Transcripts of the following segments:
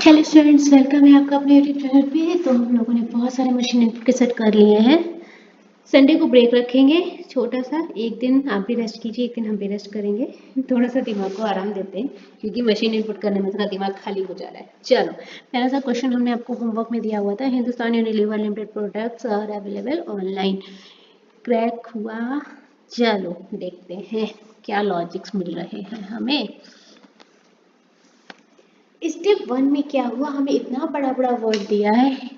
Hello students, welcome है आपका अपने यूट्यूब चैनल पे। तो हम लोगों ने बहुत सारे मशीन इनपुट के सेट कर लिए हैं। संडे को ब्रेक रखेंगे छोटा सा, एक दिन आप भी रेस्ट कीजिए, एक दिन हम भी रेस्ट करेंगे। थोड़ा सा दिमाग को आराम देते हैं क्योंकि मशीन इनपुट करने में थोड़ा दिमाग खाली हो जा रहा है। चलो, पहला सा क्वेश्चन हमने आपको होमवर्क में दिया हुआ था, Hindustan Unilever limited products are available online. Crack हुआ। चलो देखते हैं क्या लॉजिक्स मिल रहे हैं हमें। स्टेप 1 में क्या हुआ, हमें इतना बड़ा बड़ा वर्ड दिया है।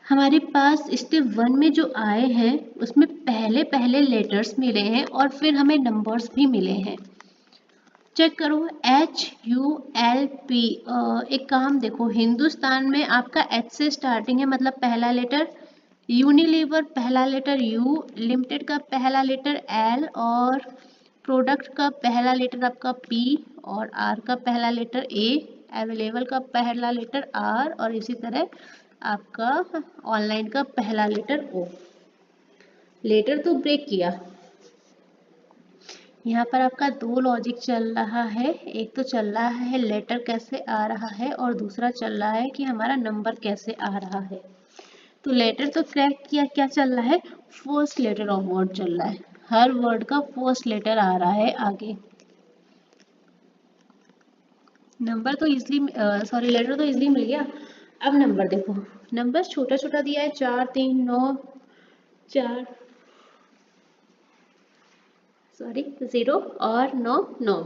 हमारे पास स्टेप 1 में जो आए हैं उसमें पहले पहले लेटर्स मिले हैं और फिर हमें नंबर्स भी मिले हैं। चेक करो, HULP। एक काम देखो, हिंदुस्तान में आपका H से स्टार्टिंग है, मतलब पहला लेटर। यूनिलीवर पहला लेटर U, लिमिटेड का पहला लेटर L और प्रोडक्ट का पहला लेटर आपका P और R का पहला लेटर A, अवेलेबल का पहला लेटर R और इसी तरह आपका ऑनलाइन का पहला लेटर O। लेटर तो ब्रेक किया। यहाँ पर आपका दो लॉजिक चल रहा है, एक तो चल रहा है लेटर कैसे आ रहा है और दूसरा चल रहा है कि हमारा नंबर कैसे आ रहा है। तो लेटर तो क्रैक किया, क्या चल रहा है, फर्स्ट लेटर ऑफ वर्ड चल रहा है, हर वर्ड का फर्स्ट लेटर आ रहा है आगे। नंबर तो इजली सॉरी लेटर तो इजली मिल गया। अब नंबर देखो, नंबर छोटा छोटा दिया है, 4 3 9 4 0 और 9 9।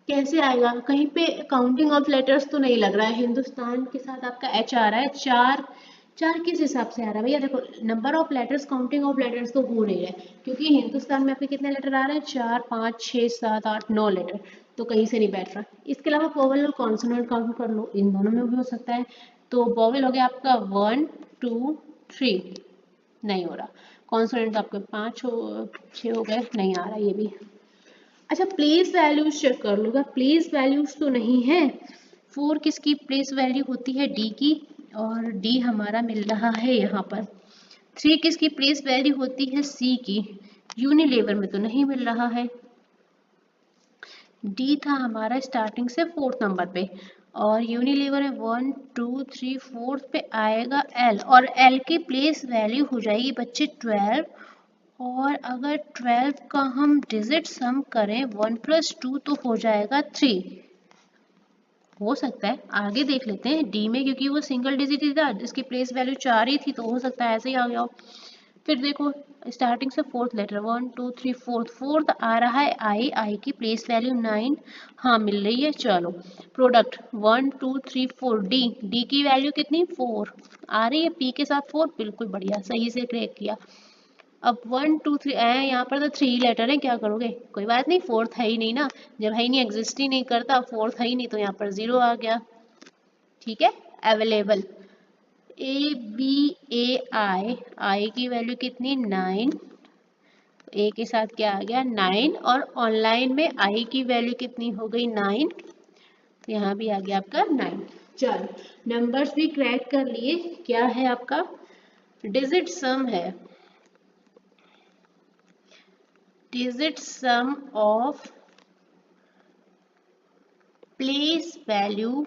कैसे आएगा, कहीं पे काउंटिंग ऑफ लेटर्स तो नहीं लग रहा है। हिंदुस्तान के साथ आपका H आ रहा है, 4 4 किस हिसाब से आ रहा है भैया, देखो number of letters, counting of letters तो हो नहीं रहा है क्योंकि हिंदुस्तान में आपके कितने लेटर आ रहे हैं, 4 5 6 7 8 9 लेटर, तो कहीं से नहीं बैठ रहा। इसके अलावा वोवेल और कॉन्सोनेंट काउंट कर लो, इन दोनों में भी हो सकता है। तो वोवेल हो गया आपका 1 2 3, नहीं हो रहा। कॉन्सोनेंट आपके 5 हो 6 हो गए, नहीं आ रहा ये भी। अच्छा, प्लेस वैल्यूज चेक कर लो, प्लेस वैल्यूज तो नहीं है। 4 किसकी प्लेस वैल्यू होती है, D की, और D हमारा मिल रहा है यहाँ पर। 3 किसकी प्लेस वैल्यू होती है, C की, यूनिलीवर में तो नहीं मिल रहा है। D था हमारा स्टार्टिंग से 4th नंबर पे और यूनिलीवर में 1 2 3 4th पे आएगा L, और L की प्लेस वैल्यू हो जाएगी बच्चे 12। और अगर 12 का हम डिजिट सम करें 1 + 2 तो हो जाएगा 3। हो सकता है आगे देख लेते हैं डी में, क्योंकि वो सिंगल डिजिट ही था, जिसकी प्लेस वैल्यू 4 ही थी, तो हो सकता है ऐसे ही आ गया हो। फिर देखो स्टार्टिंग से 4th लेटर 1 2 3 4th आ रहा है आई की प्लेस वैल्यू 9, हाँ मिल रही है। चलो प्रोडक्ट 1 2 3 4 डी की वैल्यू कितनी, 4 आ रही है, पी के साथ 4, बिल्कुल बढ़िया, सही से क्रैक किया। अब 1 2 3 है, यहाँ पर तो 3 लेटर है, क्या करोगे, कोई बात नहीं, 4th है ही नहीं ना, जब है ही नहीं, एग्जिस्ट ही नहीं करता, 4th है ही नहीं, तो यहाँ पर 0 आ गया। ठीक है, अवेलेबल आई की वैल्यू कितनी, 9, ए के साथ क्या आ गया 9, और ऑनलाइन में आई की वैल्यू कितनी हो गई 9, तो यहाँ भी आ गया आपका 9। चलो नंबर्स भी क्रैक कर लिए, क्या है आपका, डिजिट सम है, digit sum of place value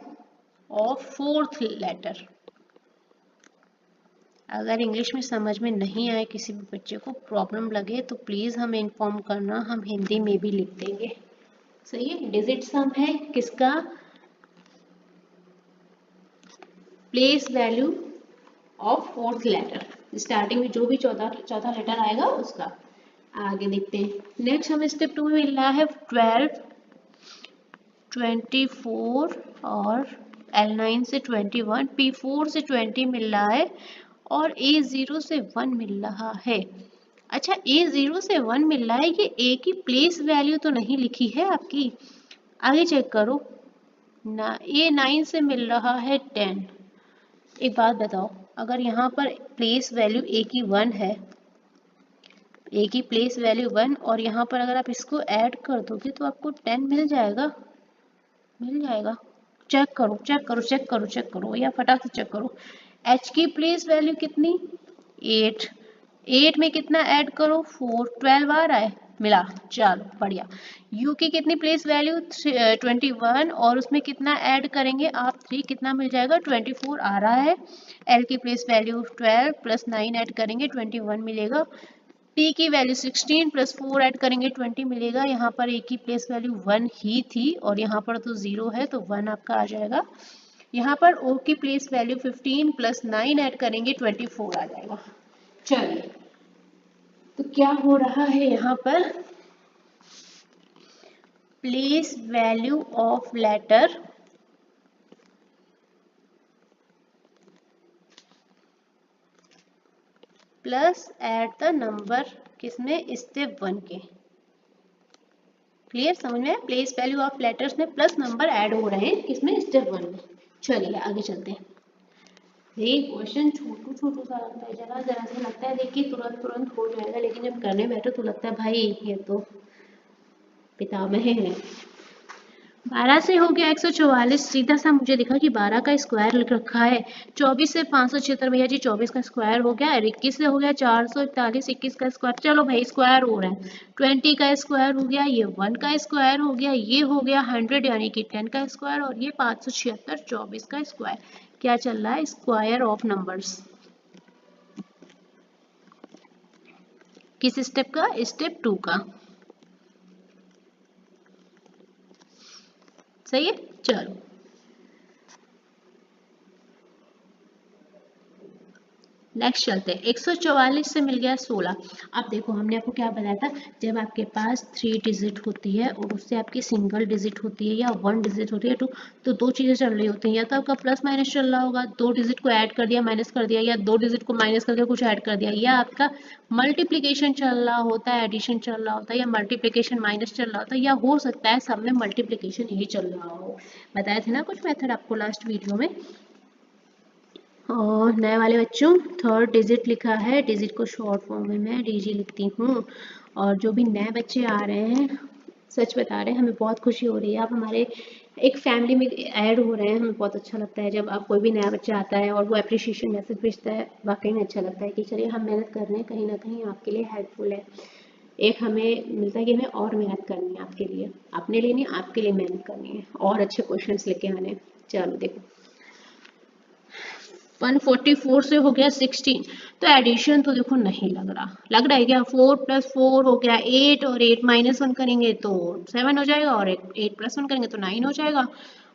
of 4th letter। अगर इंग्लिश में समझ में नहीं आए, किसी भी बच्चे को प्रॉब्लम लगे तो प्लीज़ हमें इन्फॉर्म करना, हम हिंदी में भी लिख देंगे। सही है, डिजिट सम है किसका, place value of 4th letter, starting में जो भी चौथा लेटर आएगा उसका। आगे देखते हैं, नेक्स्ट हमें स्टेप 2 में मिल रहा है 12 24 और L9 से 21, P4 से 20 मिल रहा है और A0 से 1 मिल रहा है। अच्छा, A0 से 1 मिल रहा है, ये A की प्लेस वैल्यू तो नहीं लिखी है आपकी, आगे चेक करो ना। A9 से मिल रहा है 10। एक बात बताओ, अगर यहाँ पर प्लेस वैल्यू A की 1 है, A की प्लेस वैल्यू 1, और यहाँ पर अगर आप इसको ऐड कर दोगे तो आपको 10 मिल जाएगा, मिल जाएगा। चेक करो चेक करो चेक करो चेक करो, या फटाक से चेक करो। H की प्लेस वैल्यू कितनी, 8, 8 में कितना ऐड करो, 4, 12 आ रहा है, मिला, चलो बढ़िया। u की कितनी प्लेस वैल्यू 21 और उसमें कितना ऐड करेंगे आप 3, कितना मिल जाएगा 24 आ रहा है। l की प्लेस वैल्यू 12 प्लस 9 ऐड करेंगे 21 मिलेगा। p की वैल्यू 16 प्लस 4 ऐड करेंगे 20 मिलेगा। यहाँ पर a की प्लेस वैल्यू 1 ही थी और यहाँ पर तो 0 है तो 1 आपका आ जाएगा। यहाँ पर o की प्लेस वैल्यू 15 प्लस 9 ऐड करेंगे 24 आ जाएगा। चलिए तो क्या हो रहा है यहाँ पर, place value of letter plus at the number किसमें, स्टेप 1 के। क्लियर, समझ में? प्लेस वैल्यू ऑफ लेटर्स में प्लस नंबर ऐड हो रहे हैं किसमें, स्टेप 1 में। चलिए आगे चलते हैं। ये क्वेश्चन छोटू छोटू सा लगता है, जरा जरा से लगता है देखिए तुरंत तुरंत हो जाएगा, लेकिन जब करने बैठो तो लगता है भाई ये तो पितामह है। 12 से हो गया 144, सीधा सा मुझे दिखा कि 12 का स्क्वायर लिख रखा है। 24 से 576 भैया जी 24 का स्क्वायर हो गया। और 21 से हो गया 441, 21 का स्क्वायर, चलो भाई स्क्वायर हो रहा है। 20 का स्क्वायर हो गया, ये 1 का स्क्वायर हो गया, ये हो गया 100 यानी कि 10 का स्क्वायर, और ये 576 24 का स्क्वायर। क्या चल रहा है, स्क्वायर ऑफ नंबर्स। किस स्टेप का, स्टेप 2 का। सही है, चलो नेक्स्ट चलते हैं। 144 से मिल गया 16। अब देखो हमने आपको क्या बताया था, जब आपके पास 3 डिजिट होती है और उससे आपकी सिंगल डिजिट होती है या 1 डिजिट होती है तो दो चीज़ें चल रही होती हैं, या तो आपका प्लस माइनस चल रहा होगा, 2 डिजिट को ऐड कर दिया माइनस कर दिया, या 2 डिजिट को माइनस कर दिया कुछ ऐड कर दिया, या आपका मल्टीप्लीकेशन चल रहा होता है, एडिशन चल रहा होता है, या मल्टीप्लीकेशन माइनस चल रहा होता है, या हो सकता है सब में मल्टीप्लीकेशन ही चल रहा हो। बताए थे ना कुछ मेथड आपको लास्ट वीडियो में। और नए वाले बच्चों, थर्ड डिजिट लिखा है, डिजिट को शॉर्ट फॉर्म में मैं डीजी लिखती हूँ। और जो भी नए बच्चे आ रहे हैं, सच बता रहे हैं, हमें बहुत खुशी हो रही है, आप हमारे एक फैमिली में ऐड हो रहे हैं। हमें बहुत अच्छा लगता है जब आप कोई भी नया बच्चा आता है और वो अप्रिशिएशन मैसेज भेजता है, वाकई में अच्छा लगता है कि चलिए हम मेहनत कर रहे हैं, कहीं ना कहीं आपके लिए हेल्पफुल है। एक हमें मिलता है कि हमें और मेहनत करनी है आपके लिए, अपने लिए नहीं आपके लिए मेहनत करनी है और अच्छे क्वेश्चंस लेके आने हैं। चलो देखो 144 से हो गया 16, तो एडिशन तो देखो नहीं लग रहा है क्या, 4 प्लस 4 हो गया 8, और 8 माइनस 1 करेंगे तो 7 हो जाएगा, और 8 प्लस 1 करेंगे तो 9 हो जाएगा।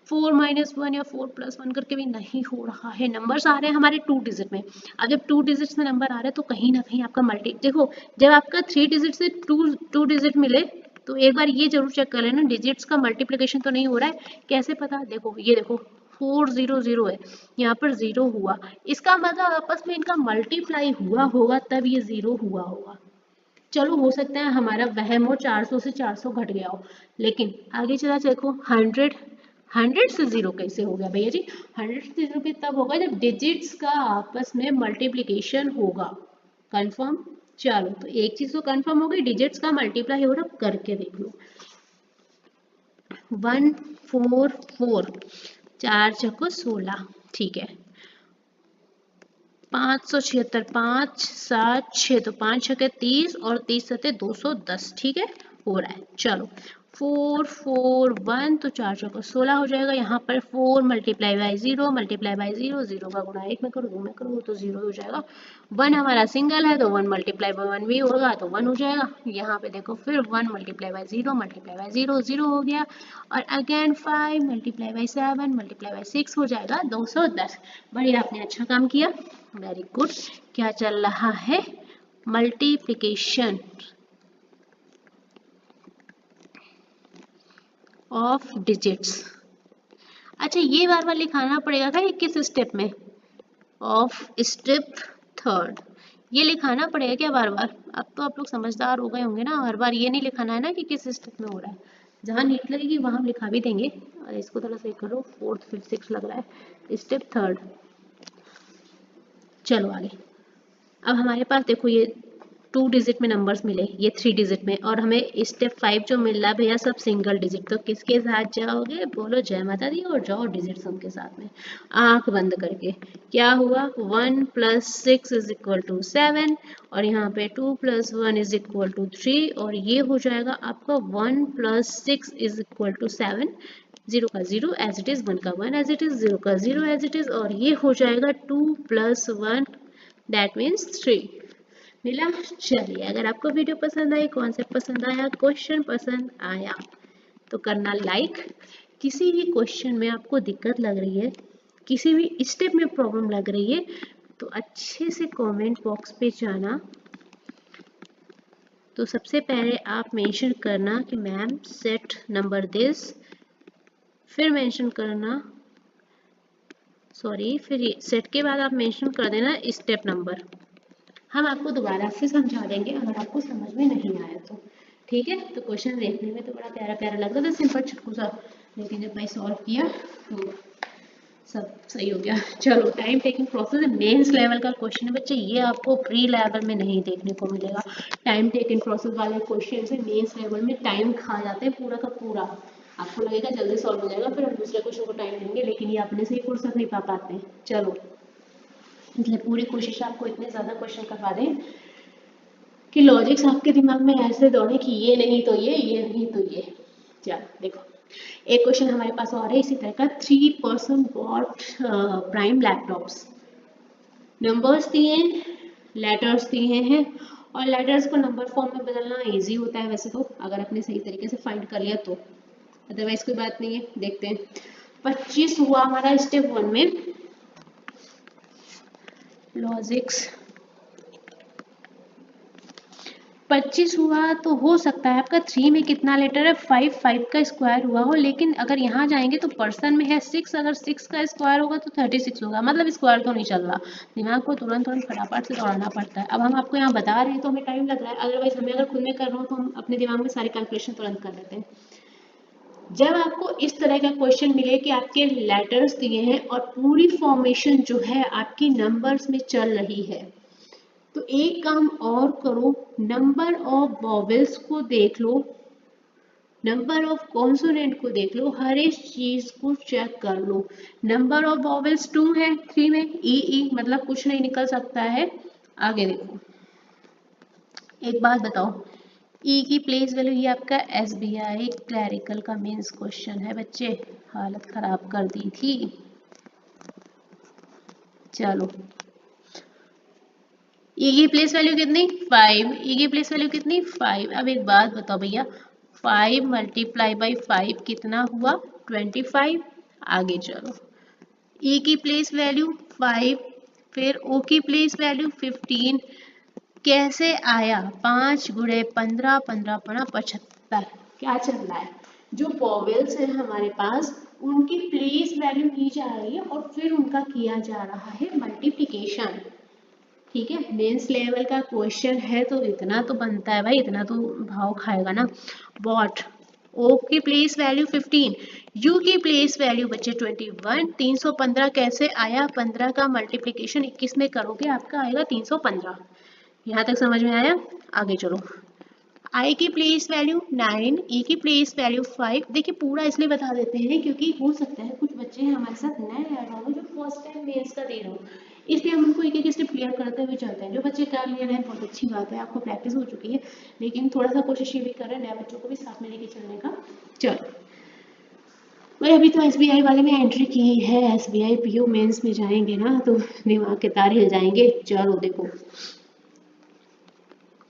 4 माइनस 1 या 4 प्लस 1 करके भी नहीं हो रहा है। नंबर्स आ रहे हैं हमारे 2 डिजिट में। अब जब 2 डिजिट्स में नंबर आ रहे हैं तो कहीं ना कहीं आपका मल्टी, देखो जब आपका 3 डिजिट से 2 डिजिट मिले तो एक बार ये जरूर चेक कर लेना डिजिट्स का मल्टीप्लिकेशन तो नहीं हो रहा है। कैसे पता, देखो ये देखो 400 है, यहाँ पर 0 हुआ, इसका मतलब आपस में इनका मल्टीप्लाई हुआ होगा तब ये 0 हुआ होगा। चलो हो सकता है हमारा वहम हो, 400 से 400 घट गया हो, लेकिन आगे चला देखो 100 से 0 कैसे हो गया भैया जी, 100 से 0 भी तब होगा जब डिजिट्स का आपस में मल्टीप्लिकेशन होगा। कंफर्म, चलो तो एक चीज तो कंफर्म हो गई, डिजिट्स का मल्टीप्लाई हो रहा, करके देख लो। 144, 4 चौको 16, ठीक है। 576, 5 7 6 तो 5 छके 30 और 30 सते 210, ठीक है हो रहा है। चलो 4 4 1 तो 4 चौको 16 हो जाएगा। यहाँ पर 4 मल्टीप्लाई बाई 0 मल्टीप्लाई बाई 0, 0 का गुणा 1 में करो 2 में करो तो 0 हो जाएगा। 1 हमारा सिंगल है तो 1 मल्टीप्लाई बाई 1 भी होगा तो 1 हो जाएगा। यहाँ पे देखो फिर 1 मल्टीप्लाई बाई 0 मल्टीप्लाई बाई 0, 0 हो गया, और again 5 multiply by 7 multiply by 6 हो जाएगा 210। बढ़िया, आपने अच्छा काम किया, वेरी गुड। क्या चल रहा है, मल्टीप्लिकेशन ऑफ डिजिट्स। अच्छा ये बार बार लिखाना पड़ेगा क्या, किस स्टेप में, ऑफ स्टेप 3, ये लिखाना पड़ेगा क्या बार बार। अब तो आप लोग समझदार हो गए होंगे ना, हर बार ये नहीं लिखाना है ना कि किस स्टेप में हो रहा है, जहाँ नीट लगेगी वहां हम लिखा भी देंगे। और इसको थोड़ा सही करो, 4th 5th 6th लग रहा है, स्टेप 3। चलो आगे, अब हमारे पास देखो ये 2 डिजिट में नंबर्स मिले, ये 3 डिजिट में, और हमें स्टेप 5 जो मिल रहा है भैया सब सिंगल डिजिट, तो किसके साथ जाओगे? बोलो जय माता दी और जाओ डिजिट सम के साथ में आंख बंद करके। क्या हुआ? 1 + 6 = 7 और यहाँ पे 2 + 1 = 3 और ये हो जाएगा आपका 1 + 6 = 7। 0 का 0 एज इट इज, 1 का 1 एज इट इज, 0 का 0 एज इट इज, और ये हो जाएगा 2 + 1 दैट मीन्स 3 मिला। चलिए, अगर आपको वीडियो पसंद आई, कॉन्सेप्ट पसंद आया, क्वेश्चन पसंद आया तो करना लाइक। किसी भी क्वेश्चन में आपको दिक्कत लग रही है, किसी भी स्टेप में प्रॉब्लम लग रही है तो अच्छे से कमेंट बॉक्स पे जाना। तो सबसे पहले आप मेंशन करना कि मैम सेट नंबर दिस, फिर मेंशन करना, सॉरी, फिर सेट के बाद आप मेंशन कर देना स्टेप नंबर। हम आपको दोबारा से समझा देंगे अगर आपको समझ में नहीं आया तो, ठीक है। तो क्वेश्चन देखने में तो बड़ा प्यारा प्यारा लग रहा था, सिंपल छुटकू सा, लेकिन जब भाई सॉल्व किया तो सब सही हो गया। चलो, time taking process mains level का क्वेश्चन है बच्चे, ये आपको प्री लेवल में नहीं देखने को मिलेगा। टाइम टेकिंग प्रोसेस वाले क्वेश्चन से मेंस लेवल में टाइम खा जाते हैं पूरा का पूरा। आपको लगेगा जल्दी सॉल्व हो जाएगा, फिर हम दूसरे क्वेश्चन को टाइम देंगे, लेकिन ये अपने से ही फुर्सत नहीं पा पाते हैं। चलो, इसलिए पूरी कोशिश आपको इतने ज़्यादा क्वेश्चन करवा दें कि लॉजिक्स आपके दिमाग में ऐसे दौड़े कि ये नहीं तो ये नहीं तो ये। चलो देखो, एक क्वेश्चन हमारे पास और है इसी तरह का। 3 person bot prime laptops. Numbers दिए हैं, लेटर्स दिए हैं, और लेटर्स को नंबर फॉर्म में बदलना इजी होता है वैसे तो, अगर आपने सही तरीके से फाइंड कर लिया तो, अदरवाइज कोई बात नहीं है। देखते हैं, 25 हुआ हमारा स्टेप 1 में। लॉजिक्स 25 हुआ तो हो सकता है आपका 3 में कितना लेटर है? 5, 5 का स्क्वायर हुआ हो, लेकिन अगर यहाँ जाएंगे तो पर्सन में है 6, अगर 6 का स्क्वायर होगा तो 36 होगा, मतलब स्क्वायर तो नहीं चल रहा। दिमाग को तुरंत तुरंत फटाफट से दौड़ना पड़ता है। अब हम आपको यहाँ बता रहे हैं तो हमें टाइम लग रहा है, अदरवाइज हमें अगर खुद में कर रहा हो तो हम अपने दिमाग में सारी कैलकुलेशन तुरंत कर लेते हैं। जब आपको इस तरह का क्वेश्चन मिले कि आपके लेटर्स दिए हैं और पूरी फॉर्मेशन जो है आपकी नंबर्स में चल रही है, तो एक काम और करो, नंबर ऑफ वॉवेल्स को देख लो, नंबर ऑफ कॉन्सोनेंट को देख लो, हर एक चीज को चेक कर लो। नंबर ऑफ वॉवेल्स 2 है, 3 में ई मतलब कुछ नहीं निकल सकता है। आगे देखो, एक बात बताओ, ई की प्लेस वैल्यू, ये आपका एसबीआई क्लैरिकल का मेंस क्वेश्चन है बच्चे, हालत खराब कर दी थी। चलो, ई की प्लेस वैल्यू कितनी? 5। ई की प्लेस वैल्यू कितनी? 5। अब एक बात बताओ भैया, 5 × 5 कितना हुआ? 25। आगे चलो, ई की प्लेस वैल्यू 5, फिर ओ की प्लेस वैल्यू 15। कैसे आया? 5 × 15, 15 × 75। क्या चल रहा है? जो वॉवेल्स है हमारे पास, उनकी प्लेस वैल्यू ली जा रही है और फिर उनका किया जा रहा है मल्टीप्लिकेशन। ठीक है, मेंस लेवल का क्वेश्चन है तो इतना तो बनता है भाई, इतना तो भाव खाएगा ना। वॉट, ओ की प्लेस वैल्यू 15, यू की प्लेस वैल्यू बच्चे 21। 315 कैसे आया? 15 का मल्टीप्लिकेशन 21 में करोगे आपका आएगा 315। यहाँ तक समझ में आया? आगे चलो, आई की प्लेस वैल्यू 9, ई की प्लेस वैल्यू 5। देखिए, पूरा इसलिए बता देते हैं क्योंकि हो सकता है कुछ बच्चे हमारे साथ नए ऐड होंगे जो फर्स्ट टाइम मेंस का दे रहे हो, इसलिए हम उनको एक एक स्टेप क्लियर करते हुए चलते हैं। जो बच्चे कर लिए हैं बहुत अच्छी बात है, आपको प्रैक्टिस हो चुकी है, लेकिन थोड़ा सा कोशिश ये भी कर रहे हैं नए बच्चों को भी साथ में लेके चलने का। चलो भाई, अभी तो एसबीआई वाले में एंट्री की है, एसबीआई पीओ मेंस में जाएंगे ना तो दिमाग के तार हिल जाएंगे। चलो देखो,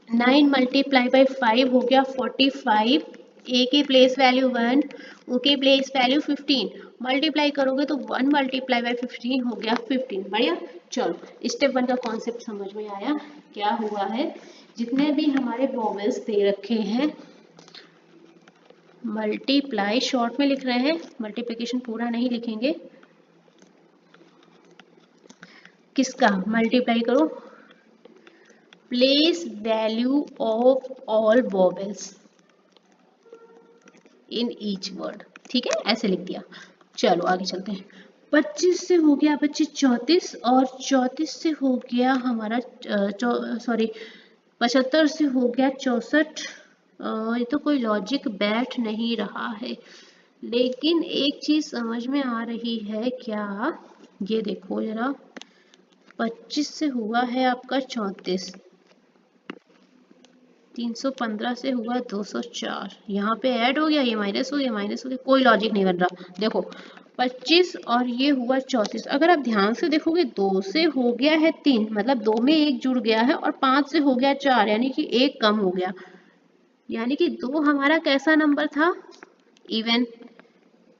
9 × 5 हो गया 45, ए की प्लेस वैल्यू 1, ओ की प्लेस वैल्यू 15, मल्टीप्लाई करोगे तो 1 × 15 हो गया 15। बढ़िया। चलो, स्टेप 1 का कॉन्सेप्ट समझ में आया। क्या हुआ है, जितने भी हमारे वॉवेल्स दे रखे हैं, मल्टीप्लाई शॉर्ट में लिख रहे हैं, मल्टीप्लिकेशन पूरा नहीं लिखेंगे। किसका मल्टीप्लाई करो? Place value of all vowels in each word. ठीक है, ऐसे लिख दिया। चलो आगे चलते हैं। 25 से हो गया बच्चे 34, और 34 से हो गया हमारा सॉरी 75 से हो गया 64। ये तो कोई लॉजिक बैठ नहीं रहा है, लेकिन एक चीज समझ में आ रही है क्या, ये देखो जरा, 25 से हुआ है आपका 34, 315 से हुआ 204, यहाँ पे ऐड हो गया, ये माइनस हो गया, माइनस हो गया, कोई लॉजिक नहीं बन रहा। देखो 25 और ये हुआ 34, अगर आप ध्यान से देखोगे 2 से हो गया है 3, मतलब 2 में 1 जुड़ गया है, और 5 से हो गया 4, यानी कि 1 कम हो गया, यानी कि 2 हमारा कैसा नंबर था, इवन,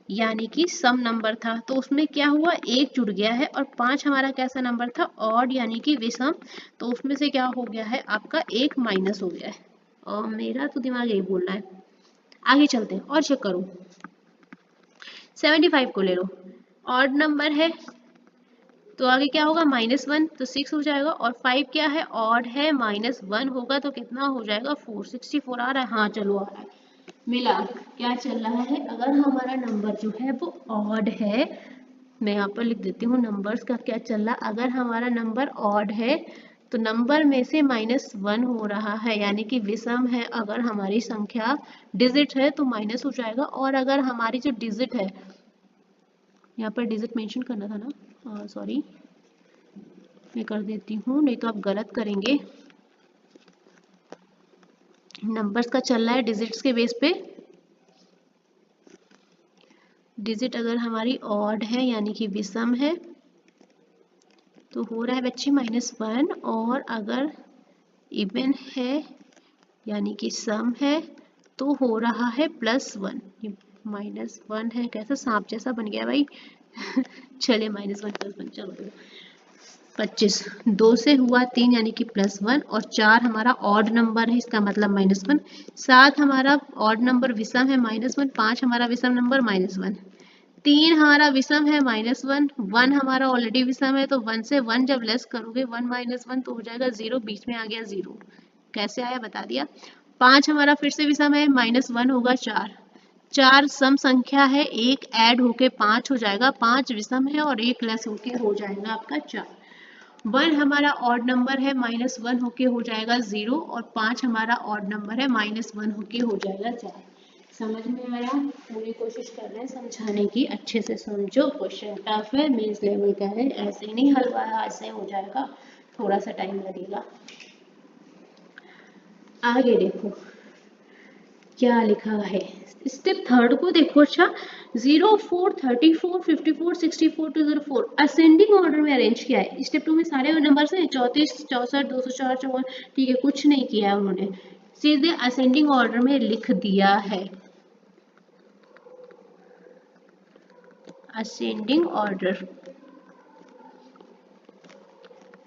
यानी कि सम नंबर था, तो उसमें क्या हुआ, 1 जुड़ गया है, और 5 हमारा कैसा नंबर था, ऑड यानी कि विषम, तो उसमें से क्या हो गया है आपका 1 माइनस हो गया है। और मेरा तो दिमाग यही बोल रहा है। आगे चलते हैं और चेक करो, 75 को ले लो, ऑड नंबर है तो आगे क्या होगा, -1, तो 6 हो जाएगा, और 5 क्या है, ऑड है, -1 होगा तो कितना हो जाएगा, 464 आ रहा है, हाँ चलो आ रहा है, मिला। क्या चल रहा है, अगर हमारा नंबर जो है वो ऑड है, मैं यहाँ पर लिख देती हूँ नंबर्स का क्या चल रहा, अगर हमारा नंबर ऑड है तो नंबर में से -1 हो रहा है, यानी कि विषम है, अगर हमारी संख्या डिजिट है तो माइनस हो जाएगा, और अगर हमारी जो डिजिट है, यहाँ पर डिजिट मेंशन करना था ना, सॉरी मैं कर देती हूँ, नहीं तो आप गलत करेंगे, नंबर्स का चल रहा है डिजिट्स के बेस पे, डिजिट अगर हमारी ऑड है यानी कि विषम है तो हो रहा है बच्चे -1, और अगर इवन है यानी कि सम है तो हो रहा है +1, ये -1 है, कैसा सांप जैसा बन गया भाई चले -1 +1, चलो 25, 2 से हुआ 3 यानी कि +1, और 4 हमारा ऑड नंबर है, इसका मतलब -1, 7 हमारा ऑड नंबर विषम है -1, 5 हमारा विषम नंबर -1, 3 हमारा विषम है -1, 1 हमारा ऑलरेडी विषम है, तो 1 से 1 जब लेस करोगे 1 - 1 तो हो जाएगा 0, बीच में आ गया 0, कैसे आया बता दिया। 5 हमारा फिर से विषम है, -1 होगा 4, 4 सम संख्या है, 1 ऐड होके 5 हो जाएगा, 5 विषम है और 1 लेस होके हो जाएगा आपका 4, 1 हमारा ऑड नंबर है, -1 होके हो जाएगा 0, और 5 हमारा ऑड नंबर है, -1 होके हो जाएगा 4। समझ में आया, पूरी कोशिश कर रहे हैं समझाने की, अच्छे से समझो, क्वेश्चन टफ है, मेंस लेवल का है, ऐसे ही नहीं हल ऐसे हो जाएगा, थोड़ा सा टाइम लगेगा। आगे देखो क्या लिखा है, स्टेप थर्ड को देखो, अच्छा 0, 4, 34, 54, 64 to 04 असेंडिंग ऑर्डर में अरेंज किया है, स्टेप 2 में सारे नंबर्स हैं 34, 64, 204, 54, ठीक है, कुछ नहीं किया है उन्होंने, सीधे असेंडिंग ऑर्डर में लिख दिया है, असेंडिंग ऑर्डर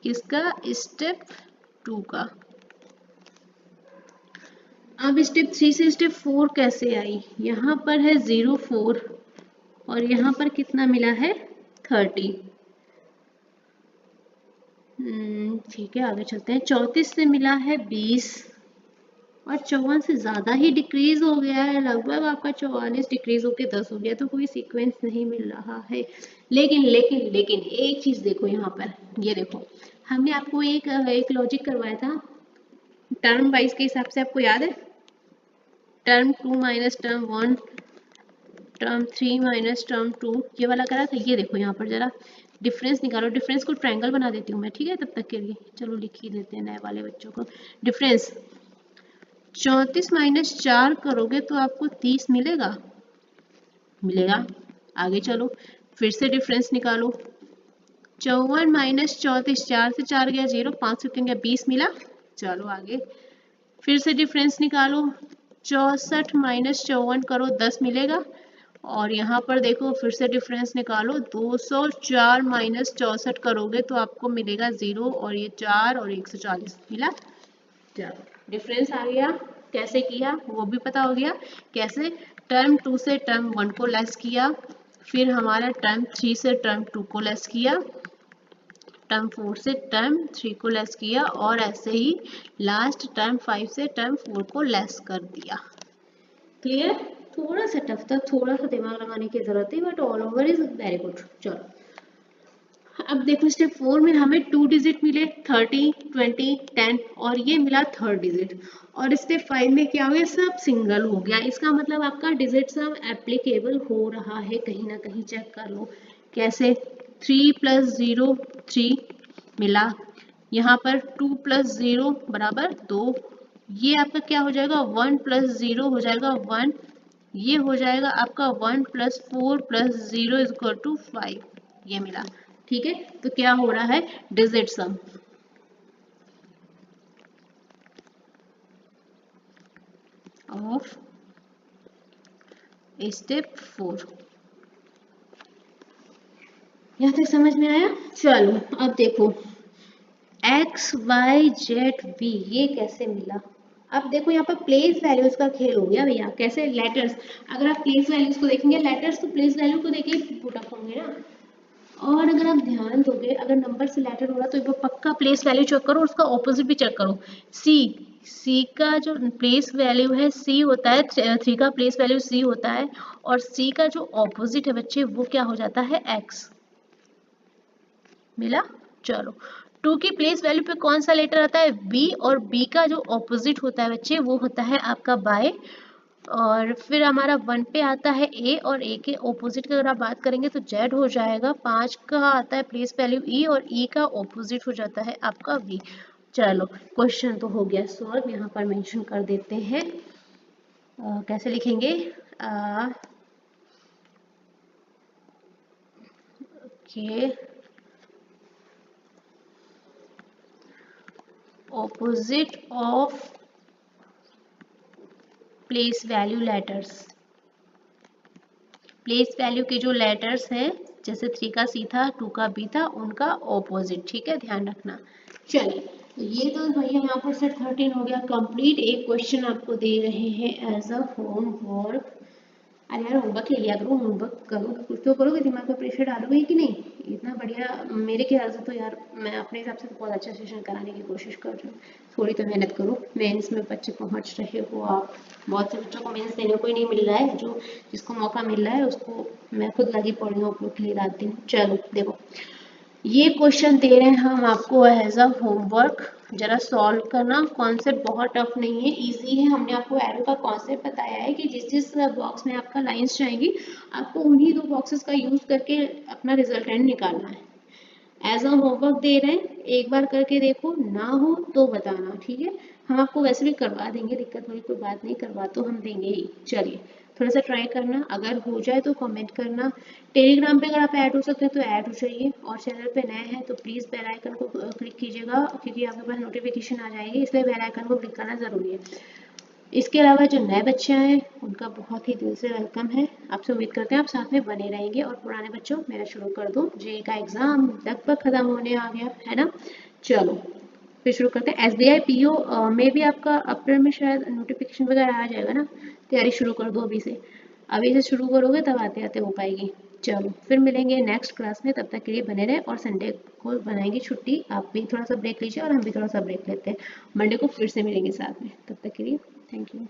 किसका, स्टेप 2 का। अब स्टेप 3 से स्टेप 4 कैसे आई, यहाँ पर है 0, 4, और यहाँ पर कितना मिला है 30, ठीक है आगे चलते हैं, 34 से मिला है 20, और 54 से ज्यादा ही डिक्रीज हो गया है, लगभग आपका 44 डिक्रीज होके 10 हो गया, तो कोई सीक्वेंस नहीं मिल रहा है। लेकिन लेकिन लेकिन एक चीज देखो यहाँ पर, ये देखो हमने आपको एक लॉजिक करवाया था टर्म वाइज के हिसाब से, आपको याद है, term 2 minus term 1, term 3 minus term 2, ये वाला करा था। ये देखो यहाँ पर जरा डिफरेंस निकालो, डिफरेंस को ट्रायंगल बना देती हूँ मैं, ठीक है तब तक के लिए, चलो लिख ही देते हैं नए वाले बच्चों को। डिफरेंस 34 माइनस 4 करोगे तो आपको 30 मिलेगा, मिलेगा। आगे चलो फिर से डिफरेंस निकालो, 54 माइनस 34, 4 से 4 गया 0, 5 से 3 गया 20 मिला। चलो आगे फिर से डिफरेंस निकालो, 64 माइनस 54 करो 10 मिलेगा, और यहाँ पर देखो फिर से डिफरेंस निकालो, 204 माइनस 64 करोगे तो आपको मिलेगा 0, और ये 4 और 140 मिला। चलो डिफरेंस आ गया, कैसे किया वो भी पता हो गया, कैसे टर्म 2 से टर्म 1 को लेस किया, फिर हमारा टर्म 3 से टर्म 2 को लेस किया, टर्म 4 से टर्म 3 को लेस किया, और ऐसे ही लास्ट टर्म 5 से टर्म 4 को लेस कर दिया। क्लियर, थोड़ा सा टफ था, थोड़ा सा दिमाग लगाने की जरूरत है, but all over is very good. चलो अब देखो स्टेप 4 में हमें 2 डिजिट मिले 30, 20, 10 और ये मिला थर्ड डिजिट। और स्टेप 5 में क्या हो गया, सब सिंगल हो गया। इसका मतलब आपका डिजिट सब एप्लीकेबल हो रहा है, कहीं ना कहीं चेक कर लो। कैसे, 3 + 0 3 मिला, यहाँ पर 2 + 0 बराबर 2, ये आपका क्या हो जाएगा 1 + 0 हो जाएगा 1, ये हो जाएगा आपका 1 + 4 + 0 = 5, ये मिला। ठीक है, तो क्या हो रहा है, डिजिट सम ऑफ स्टेप 4। यहाँ तक समझ में आया? चलो अब देखो x y z v ये कैसे मिला। अब देखो यहाँ पर प्लेस वैल्यूज का खेल हो गया भैया। कैसे, लेटर्स, अगर आप प्लेस वैल्यूज को देखेंगे, लेटर्स तो प्लेस वैल्यू को देखे पुट अप होंगे ना। और अगर आप ध्यान दोगे, अगर नंबर से लेटर हो रहा तो एक बार पक्का प्लेस वैल्यू चेक करो, उसका ऑपोजिट भी चेक करो। सी, सी का जो प्लेस वैल्यू है सी होता है, 3 का प्लेस वैल्यू सी होता है, और सी का जो ऑपोजिट है बच्चे वो क्या हो जाता है, एक्स। मिला। चलो 2 की प्लेस वैल्यू पे कौन सा लेटर आता है, बी, और बी का जो ऑपोजिट होता है बच्चे वो होता है आपका बाय। और फिर हमारा 1 पे आता है ए, और ए के ऑपोजिट की अगर आप बात करेंगे तो जेड हो जाएगा। 5 का आता है प्लेस वैल्यू ई, और ई का ऑपोजिट हो जाता है आपका वी। चलो क्वेश्चन तो हो गया सॉल्व, यहाँ पर मेंशन कर देते हैं। कैसे लिखेंगे, okay, opposite of place value letters, place value के जो लेटर्स हैं, जैसे 3 का सी था, 2 का बी था, उनका ऑपोजिट। ठीक है, ध्यान रखना। चलिए, तो ये तो भैया यहाँ पर सेट 13 हो गया कंप्लीट। एक क्वेश्चन आपको दे रहे हैं एज अ होमवर्क। अरे यार होमवर्क ले लिया करो, होमवर्क करो, कुछ तो करोगे, दिमाग पर प्रेशर डालोगे कि नहीं। इतना बढ़िया मेरे ख्याल से तो यार, मैं अपने हिसाब से तो बहुत अच्छा सेशन कराने की कोशिश कर रही हूँ। थोड़ी तो मेहनत करो, मेंस में बच्चे पहुँच रहे हो आप। बहुत से बच्चों को मेंस देने को ही नहीं मिल रहा है, जो जिसको मौका मिल रहा है उसको मैं खुद लगी पड़ रही हूँ आप लोग के लिए रात दिन। चलो देखो, ये क्वेश्चन दे रहे हैं हम आपको एज अ होमवर्क, जरा सॉल्व करना। कॉन्सेप्ट बहुत टफ नहीं है, इजी है। हमने आपको एरो का कॉन्सेप्ट बताया है कि जिस जिस बॉक्स में आपका लाइंस जाएंगी, आपको उन्हीं 2 बॉक्सेस का यूज करके अपना रिजल्टेंट निकालना है। एज अ होमवर्क दे रहे हैं, एक बार करके देखो, ना हो तो बताना। ठीक है, हम आपको वैसे भी करवा देंगे, दिक्कत वाली कोई बात नहीं, करवा तो हम देंगे ही। चलिए थोड़ा सा ट्राई करना, अगर हो जाए तो कमेंट करना। टेलीग्राम पे अगर आप ऐड हो सकते हैं तो ऐड हो जाइए, और चैनल पे नए हैं तो प्लीज़ बेल आइकन को क्लिक कीजिएगा, क्योंकि आपके पास नोटिफिकेशन आ जाएगी, इसलिए बेल आइकन को क्लिक करना ज़रूरी है। इसके अलावा जो नए बच्चे हैं उनका बहुत ही दिल से वेलकम है। आपसे उम्मीद करते हैं आप साथ में बने रहेंगे। और पुराने बच्चों, मेरा शुरू कर दो, जे का एग्ज़ाम लगभग ख़त्म होने आ गया है ना। चलो फिर शुरू करते हैं। SBI PO में भी आपका अप्रैल में शायद नोटिफिकेशन वगैरह आ जाएगा ना। तैयारी शुरू कर दो अभी से, अभी से शुरू करोगे तब आते आते हो पाएगी। चलो फिर मिलेंगे नेक्स्ट क्लास में, तब तक के लिए बने रहे। और संडे को बनाएंगे छुट्टी, आप भी थोड़ा सा ब्रेक लीजिए और हम भी थोड़ा सा ब्रेक लेते हैं। मंडे को फिर से मिलेंगे साथ में, तब तक के लिए थैंक यू।